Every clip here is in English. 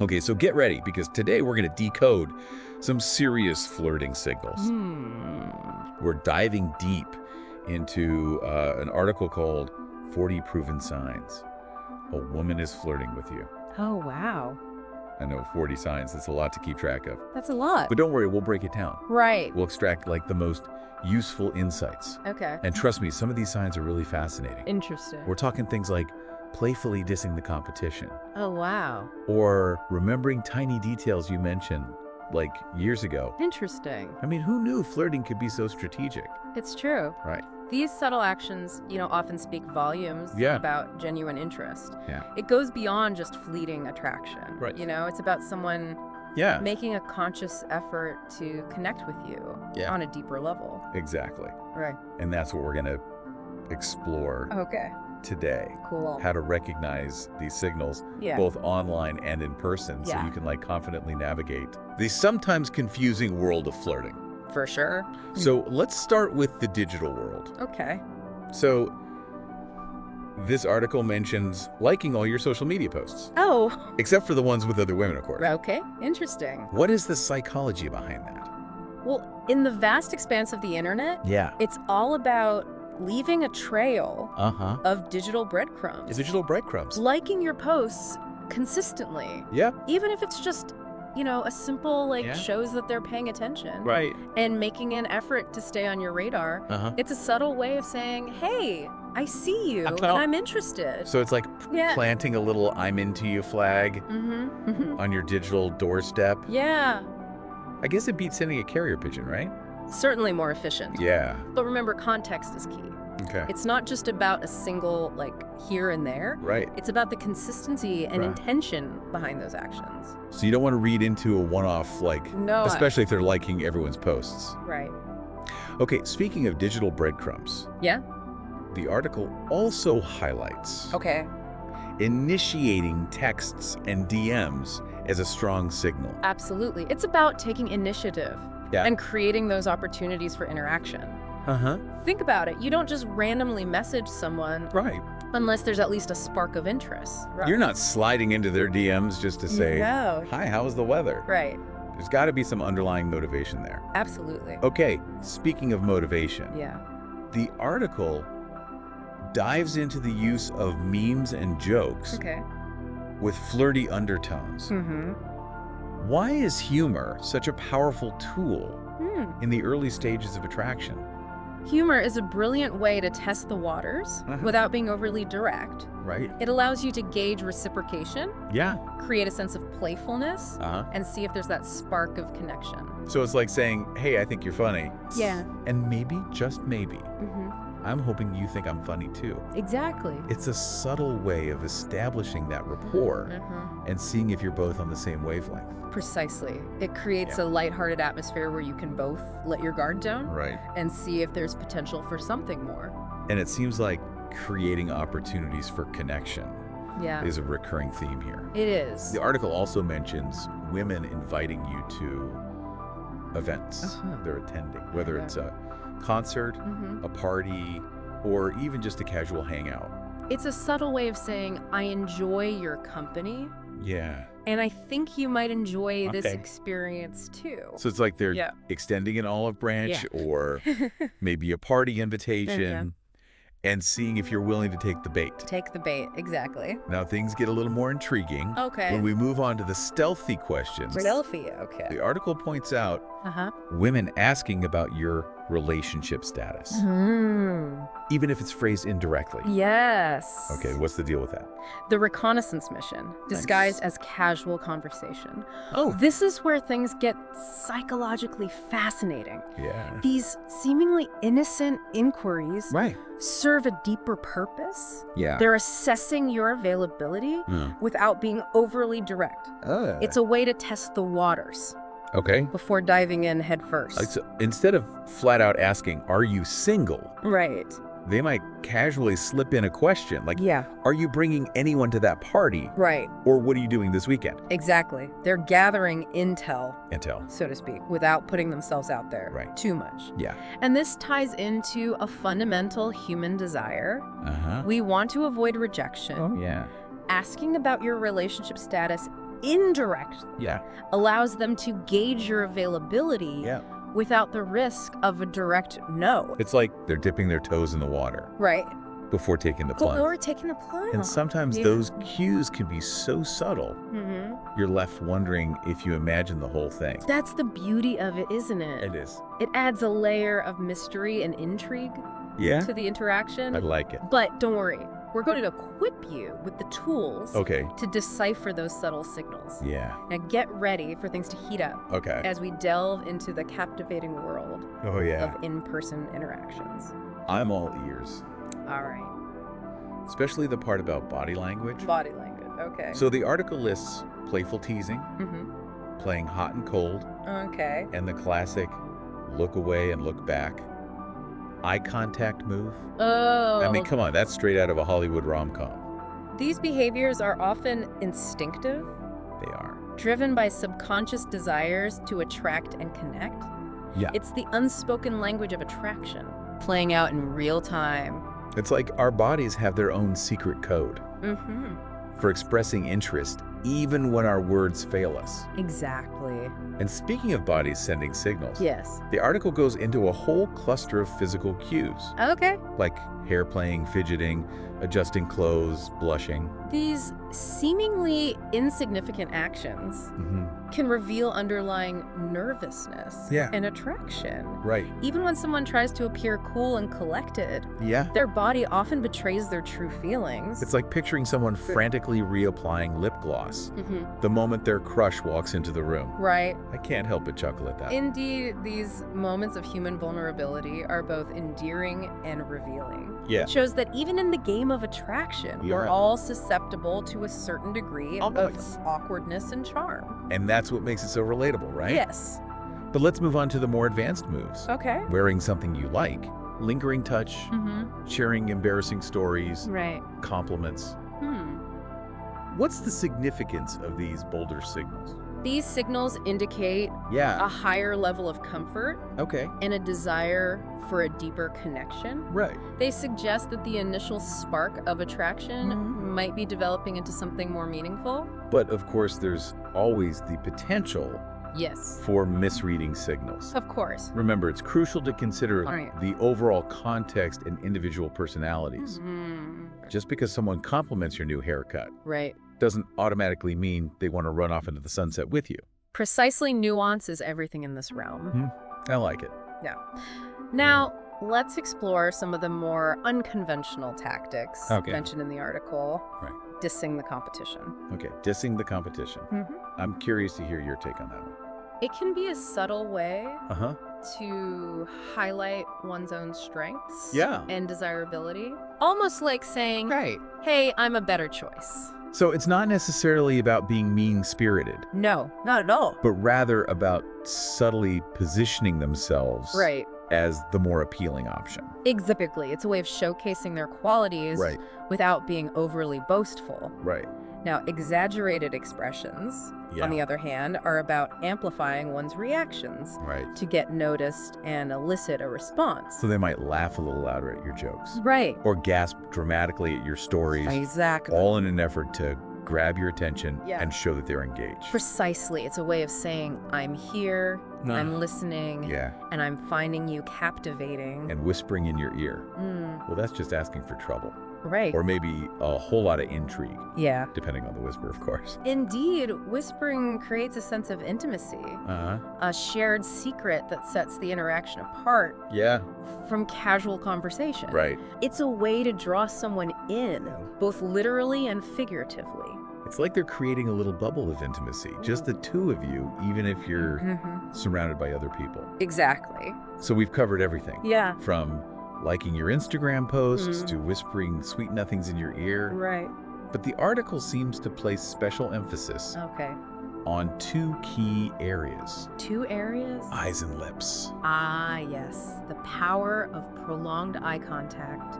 Okay, so get ready, because today we're going to decode some serious flirting signals. We're diving deep into an article called 40 Proven Signs a Woman is Flirting with You. Oh, wow. I know, 40 signs. That's a lot to keep track of. That's a lot. But don't worry, we'll break it down. Right. We'll extract like the most useful insights. Okay. And trust me, some of these signs are really fascinating. Interesting. We're talking things like playfully dissing the competition, Oh, wow. or remembering tiny details you mentioned like years ago. Interesting. I mean, who knew flirting could be so strategic? It's true. Right. These subtle actions, often speak volumes Yeah. about genuine interest. Yeah. It goes beyond just fleeting attraction. Right. It's about someone Yeah. making a conscious effort to connect with you Yeah. on a deeper level. Exactly. Right. And that's what we're going to explore Okay. today. Cool. How to recognize these signals, Yeah. both online and in person, so Yeah. you can confidently navigate the sometimes confusing world of flirting. For sure. So let's start with the digital world. Okay. So this article mentions liking all your social media posts, Oh, except for the ones with other women, of course. okay. Interesting. What is the psychology behind that? Well, in the vast expanse of the internet, Yeah. it's all about leaving a trail Uh-huh. of digital breadcrumbs. Digital breadcrumbs. Liking your posts consistently, Yeah. even if it's just, a simple, Yeah. shows that they're paying attention. Right. And making an effort to stay on your radar. Uh-huh. It's a subtle way of saying, hey, I see you, and felt- I'm interested. So it's like Yeah. planting a little "I'm into you" flag Mm-hmm. on your digital doorstep. Yeah. I guess it beats sending a carrier pigeon, right? Certainly more efficient. Yeah. But remember, context is key. Okay. It's not just about a single, here and there. Right. It's about the consistency and Right. intention behind those actions. So you don't want to read into a one-off, No. especially if they're liking everyone's posts. Right. Okay, speaking of digital breadcrumbs, Yeah? the article also highlights Okay. initiating texts and DMs as a strong signal. Absolutely. It's about taking initiative Yeah. and creating those opportunities for interaction. Uh-huh. Think about it. You don't just randomly message someone Right. unless there's at least a spark of interest. Right. You're not sliding into their DMs just to say, No. "Hi, how's the weather?" Right. There's got to be some underlying motivation there. Absolutely. Okay, speaking of motivation, Yeah. the article dives into the use of memes and jokes Okay. with flirty undertones. Mm-hmm. Why is humor such a powerful tool Hmm. in the early stages of attraction? Humor is a brilliant way to test the waters Uh-huh. without being overly direct. Right? It allows you to gauge reciprocation, Yeah. create a sense of playfulness, Uh-huh. and see if there's that spark of connection. So it's like saying, "Hey, I think you're funny." Yeah. And maybe, just maybe, Mm-hmm. I'm hoping you think I'm funny too. Exactly. It's a subtle way of establishing that rapport Mm-hmm. and seeing if you're both on the same wavelength. Precisely. It creates Yeah. a lighthearted atmosphere where you can both let your guard down Right. and see if there's potential for something more. And it seems like creating opportunities for connection Yeah. is a recurring theme here. It is. The article also mentions women inviting you to events Uh-huh. they're attending, whether Yeah. it's a concert, Mhm. a party, or even just a casual hangout. It's a subtle way of saying, I enjoy your company, Yeah. and I think you might enjoy this Okay. experience too. So it's like they're Yeah. extending an olive branch or maybe a party invitation and seeing if you're willing to take the bait. Take the bait, exactly. Now things get a little more intriguing Okay. when we move on to the stealthy questions. Philadelphia, okay. The article points out Uh-huh. women asking about your relationship status, even if it's phrased indirectly. Yes. Okay, what's the deal with that? The reconnaissance mission, disguised as casual conversation. Oh. This is where things get psychologically fascinating. Yeah. These seemingly innocent inquiries Right. serve a deeper purpose. Yeah. They're assessing your availability without being overly direct. It's a way to test the waters Okay. before diving in head first. So instead of flat out asking, "Are you single?" Right. they might casually slip in a question like, Yeah. "Are you bringing anyone to that party?" Right. Or "What are you doing this weekend?" Exactly. They're gathering intel, Intel. so to speak, without putting themselves out there Right. too much. Yeah. And this ties into a fundamental human desire. Uh-huh. We want to avoid rejection. Oh, yeah. Asking about your relationship status indirectly allows them to gauge your availability without the risk of a direct no. It's like they're dipping their toes in the water. Right. Before taking the plunge. Before taking the plunge. And sometimes those cues can be so subtle, you're left wondering if you imagine the whole thing. That's the beauty of it, isn't it? It is. It adds a layer of mystery and intrigue to the interaction. I like it. But don't worry. We're going to equip you with the tools to decipher those subtle signals. Yeah. Now get ready for things to heat up as we delve into the captivating world of in-person interactions. I'm all ears. All right. Especially the part about body language. Body language, okay. So the article lists playful teasing, playing hot and cold, and the classic look away and look back. Eye contact move. Oh. I mean, come on, that's straight out of a Hollywood rom-com. These behaviors are often instinctive. They are. Driven by subconscious desires to attract and connect. Yeah. It's the unspoken language of attraction, playing out in real time. It's like our bodies have their own secret code for expressing interest, even when our words fail us. Exactly. And speaking of bodies sending signals, the article goes into a whole cluster of physical cues. Like hair playing, fidgeting, adjusting clothes, blushing. These seemingly insignificant actions can reveal underlying nervousness and attraction. Right. Even when someone tries to appear cool and collected, their body often betrays their true feelings. It's like picturing someone frantically reapplying lip gloss the moment their crush walks into the room. Right. I can't help but chuckle at that. Indeed, these moments of human vulnerability are both endearing and revealing. Yeah. It shows that even in the game of attraction, we're all susceptible to a certain degree of awkwardness and charm. And that's what makes it so relatable, right? Yes. But let's move on to the more advanced moves. Okay. Wearing something you like, lingering touch, sharing embarrassing stories, compliments. What's the significance of these bolder signals? These signals indicate a higher level of comfort and a desire for a deeper connection. Right. They suggest that the initial spark of attraction might be developing into something more meaningful. But of course, there's always the potential for misreading signals. Of course. Remember, it's crucial to consider the overall context and individual personalities. Just because someone compliments your new haircut doesn't automatically mean they want to run off into the sunset with you. Precisely, nuance is everything in this realm. I like it. Yeah. Now, let's explore some of the more unconventional tactics mentioned in the article. Right. Dissing the competition. Okay, dissing the competition. I'm curious to hear your take on that one. It can be a subtle way to highlight one's own strengths and desirability. Almost like saying, hey, I'm a better choice. So it's not necessarily about being mean-spirited. No, not at all. But rather about subtly positioning themselves as the more appealing option. Exactly. It's a way of showcasing their qualities without being overly boastful. Right. Now, exaggerated expressions, on the other hand, are about amplifying one's reactions to get noticed and elicit a response. So they might laugh a little louder at your jokes. Right. Or gasp dramatically at your stories. Exactly. All in an effort to grab your attention and show that they're engaged. Precisely. It's a way of saying, I'm here, I'm listening, and I'm finding you captivating. And whispering in your ear. Well, that's just asking for trouble. Right. Or maybe a whole lot of intrigue. Yeah. Depending on the whisper, of course. Indeed, whispering creates a sense of intimacy. A shared secret that sets the interaction apart from casual conversation. Right. It's a way to draw someone in, both literally and figuratively. It's like they're creating a little bubble of intimacy, just the two of you, even if you're surrounded by other people. Exactly. So we've covered everything. Yeah. From liking your Instagram posts to whispering sweet nothings in your ear. Right. But the article seems to place special emphasis on two key areas. Two areas? Eyes and lips. Ah, yes. The power of prolonged eye contact.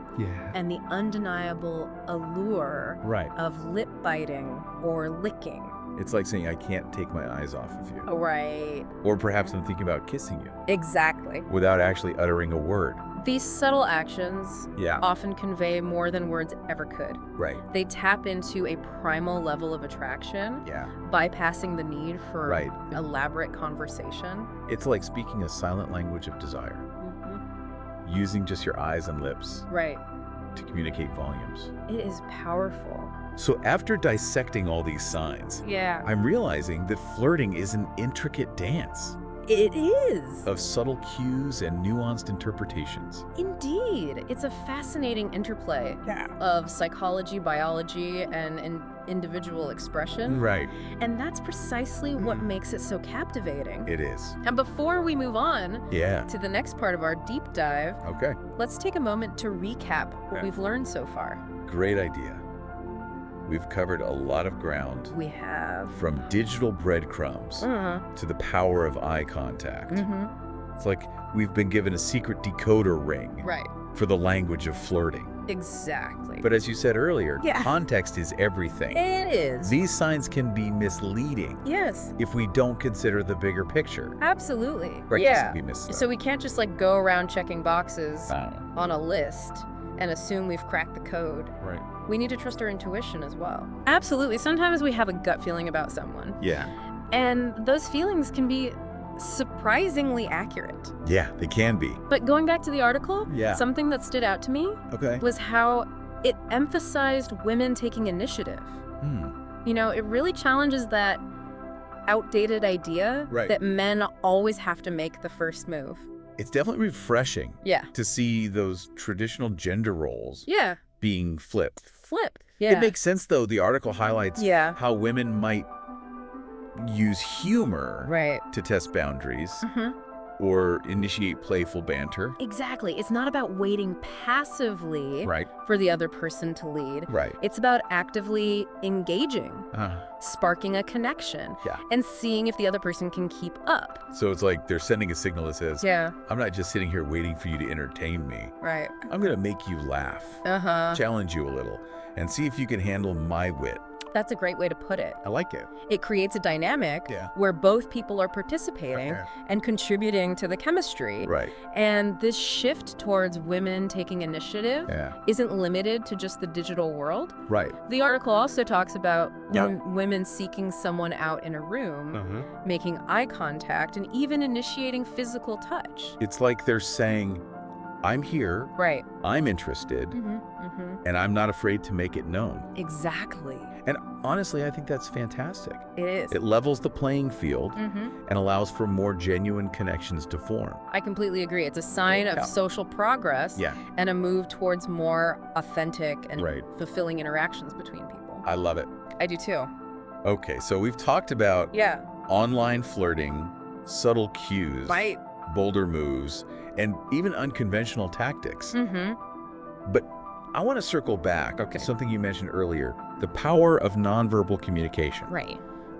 And the undeniable allure of lip biting or licking. It's like saying, I can't take my eyes off of you. Right. Or perhaps I'm thinking about kissing you. Exactly. Without actually uttering a word. These subtle actions often convey more than words ever could. Right. They tap into a primal level of attraction, bypassing the need for elaborate conversation. It's like speaking a silent language of desire. Using just your eyes and lips. Right. To communicate volumes. It is powerful. So after dissecting all these signs, I'm realizing that flirting is an intricate dance. It is. Of subtle cues and nuanced interpretations. Indeed. It's a fascinating interplay of psychology, biology, and individual expression. Right. And that's precisely what makes it so captivating. It is. And before we move on to the next part of our deep dive, let's take a moment to recap what we've learned so far. Great idea. We've covered a lot of ground. We have. From digital breadcrumbs to the power of eye contact. It's like we've been given a secret decoder ring for the language of flirting. Exactly. But as you said earlier, context is everything. It is. These signs can be misleading. Yes. If we don't consider the bigger picture. Absolutely. Right. Yeah. So we can't just like go around checking boxes on a list and assume we've cracked the code. Right. We need to trust our intuition as well. Absolutely. Sometimes we have a gut feeling about someone. Yeah. And those feelings can be surprisingly accurate. Yeah, they can be. But going back to the article, something that stood out to me was how it emphasized women taking initiative. You know, it really challenges that outdated idea that men always have to make the first move. It's definitely refreshing to see those traditional gender roles being flipped. It makes sense, though. The article highlights how women might use humor to test boundaries or initiate playful banter. Exactly. It's not about waiting passively for the other person to lead. It's about actively engaging, sparking a connection, and seeing if the other person can keep up. So it's like they're sending a signal that says, I'm not just sitting here waiting for you to entertain me. I'm going to make you laugh, challenge you a little, and see if you can handle my wit. That's a great way to put it. I like it. It creates a dynamic where both people are participating and contributing to the chemistry. And this shift towards women taking initiative isn't limited to just the digital world. The article also talks about women seeking someone out in a room, making eye contact, and even initiating physical touch. It's like they're saying, I'm here, I'm interested, and I'm not afraid to make it known. Exactly. And honestly, I think that's fantastic. It is. It levels the playing field and allows for more genuine connections to form. I completely agree. It's a sign of social progress and a move towards more authentic and fulfilling interactions between people. I love it. I do too. Okay, so we've talked about online flirting, subtle cues, bolder moves, and even unconventional tactics. But I want to circle back to something you mentioned earlier, the power of nonverbal communication.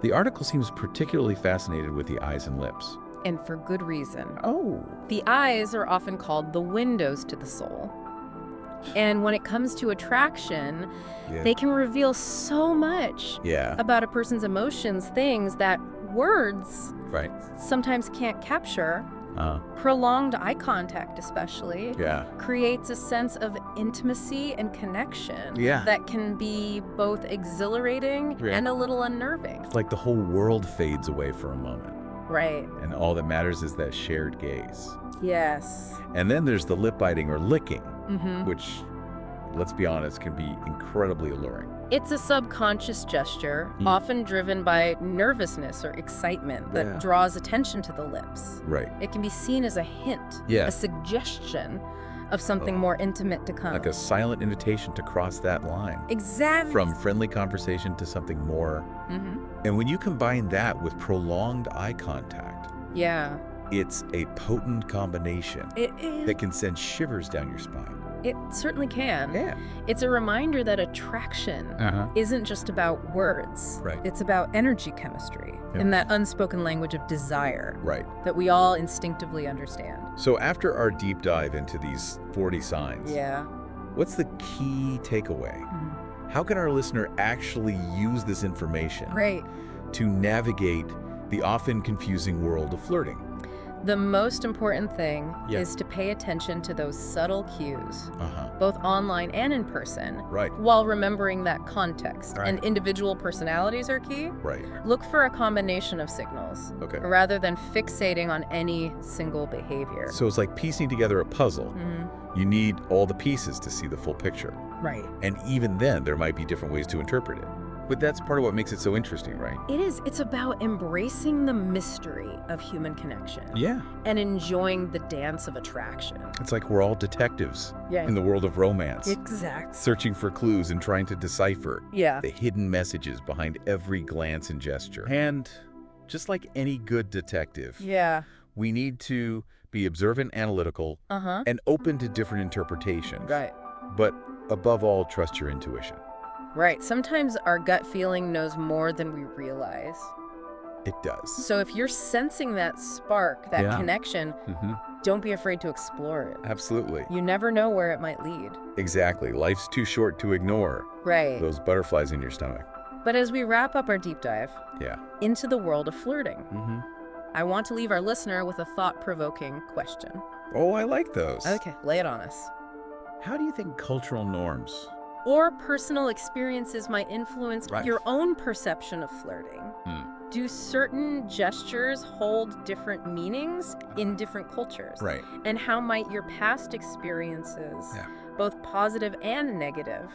The article seems particularly fascinated with the eyes and lips. And for good reason. The eyes are often called the windows to the soul. And when it comes to attraction, they can reveal so much about a person's emotions, things that words sometimes can't capture. Prolonged eye contact especially creates a sense of intimacy and connection that can be both exhilarating and a little unnerving. It's like the whole world fades away for a moment. And all that matters is that shared gaze. Yes. And then there's the lip biting or licking, which, let's be honest, can be incredibly alluring. It's a subconscious gesture, often driven by nervousness or excitement that draws attention to the lips. It can be seen as a hint, a suggestion of something more intimate to come. Like a silent invitation to cross that line. Exactly. From friendly conversation to something more. And when you combine that with prolonged eye contact, it's a potent combination that can send shivers down your spine. It certainly can. It's a reminder that attraction isn't just about words. It's about energy chemistry and that unspoken language of desire that we all instinctively understand. So after our deep dive into these 40 signs, what's the key takeaway? How can our listener actually use this information to navigate the often confusing world of flirting? The most important thing is to pay attention to those subtle cues, both online and in person, while remembering that context. And individual personalities are key. Look for a combination of signals, rather than fixating on any single behavior. So it's like piecing together a puzzle. You need all the pieces to see the full picture. And even then, there might be different ways to interpret it. But that's part of what makes it so interesting, right? It is. It's about embracing the mystery of human connection. Yeah. And enjoying the dance of attraction. It's like we're all detectives in the world of romance. Exactly. Searching for clues and trying to decipher the hidden messages behind every glance and gesture. And just like any good detective, we need to be observant, analytical, and open to different interpretations. But above all, trust your intuition. Sometimes our gut feeling knows more than we realize. It does. So if you're sensing that spark, that connection, don't be afraid to explore it. Absolutely. You never know where it might lead. Exactly. Life's too short to ignore those butterflies in your stomach. But as we wrap up our deep dive into the world of flirting, I want to leave our listener with a thought-provoking question. Oh, I like those. Okay, lay it on us. How do you think cultural norms or personal experiences might influence your own perception of flirting? Do certain gestures hold different meanings in different cultures? And how might your past experiences, both positive and negative,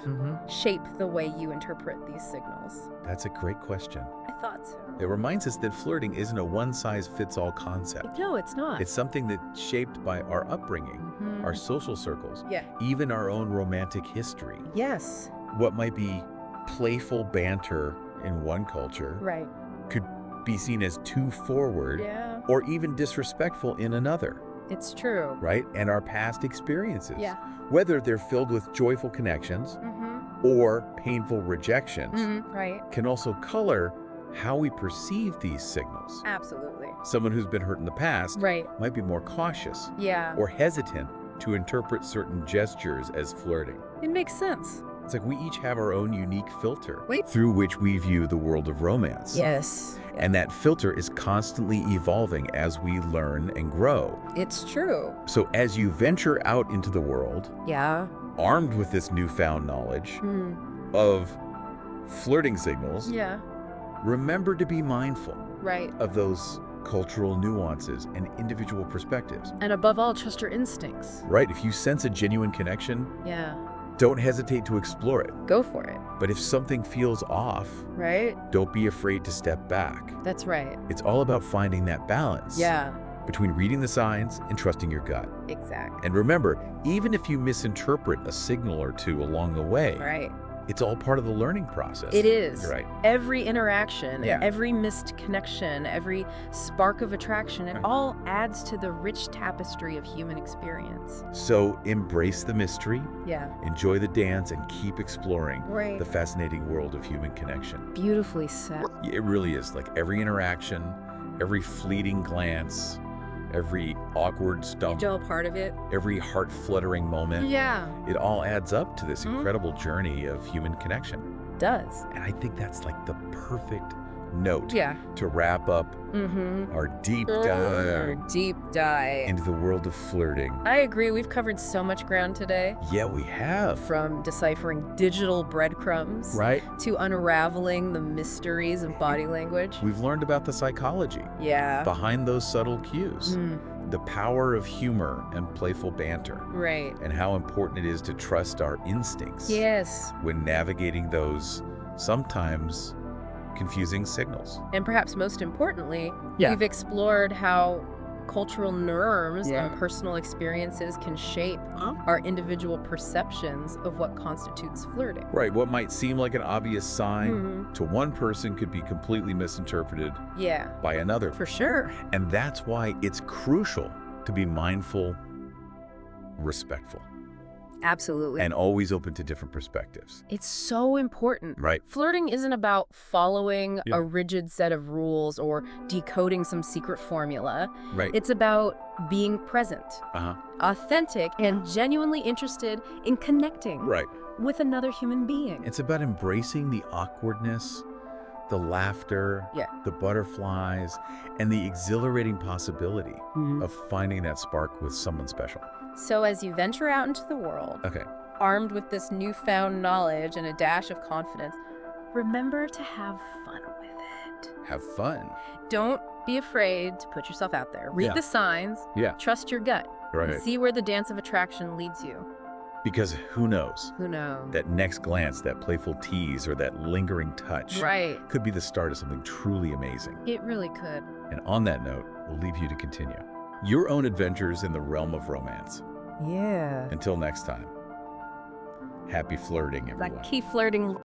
shape the way you interpret these signals? That's a great question. I thought so. It reminds us that flirting isn't a one-size-fits-all concept. No, it's not. It's something that's shaped by our upbringing, our social circles, even our own romantic history. Yes. What might be playful banter in one culture could be seen as too forward or even disrespectful in another. It's true. And our past experiences, whether they're filled with joyful connections or painful rejections, can also color how we perceive these signals. Absolutely. Someone who's been hurt in the past might be more cautious or hesitant to interpret certain gestures as flirting. It makes sense. It's like we each have our own unique filter through which we view the world of romance. Yes. And that filter is constantly evolving as we learn and grow. It's true. So as you venture out into the world, armed with this newfound knowledge of flirting signals, remember to be mindful of those cultural nuances and individual perspectives. And above all, trust your instincts. If you sense a genuine connection, don't hesitate to explore it. Go for it. But if something feels off, don't be afraid to step back. That's right. It's all about finding that balance between reading the signs and trusting your gut. Exactly. And remember, even if you misinterpret a signal or two along the way, it's all part of the learning process. It is. You're right. Every interaction, every missed connection, every spark of attraction, it all adds to the rich tapestry of human experience. So embrace the mystery, enjoy the dance, and keep exploring the fascinating world of human connection. Beautifully said. It really is. Like every interaction, every fleeting glance, every awkward stump, it's all part of it. Every heart-fluttering moment. It all adds up to this incredible journey of human connection. It does. And I think that's like the perfect note to wrap up our deep dive into the world of flirting. I agree. We've covered so much ground today. Yeah, we have. From deciphering digital breadcrumbs to unraveling the mysteries of body language. We've learned about the psychology behind those subtle cues. The power of humor and playful banter. And how important it is to trust our instincts. When navigating those sometimes confusing signals. And perhaps most importantly, we've explored how cultural norms and personal experiences can shape our individual perceptions of what constitutes flirting. What might seem like an obvious sign to one person could be completely misinterpreted by another. For sure. And that's why it's crucial to be mindful, respectful. Absolutely. And always open to different perspectives. It's so important. Flirting isn't about following a rigid set of rules or decoding some secret formula. It's about being present, authentic, and genuinely interested in connecting with another human being. It's about embracing the awkwardness, the laughter, the butterflies, and the exhilarating possibility of finding that spark with someone special. So as you venture out into the world, armed with this newfound knowledge and a dash of confidence, remember to have fun with it. Have fun. Don't be afraid to put yourself out there. Read the signs. Trust your gut. And see where the dance of attraction leads you. Because who knows? Who knows? That next glance, that playful tease, or that lingering touch could be the start of something truly amazing. It really could. And on that note, we'll leave you to continue your own adventures in the realm of romance. Yeah. Until next time, happy flirting, everyone. Keep flirting.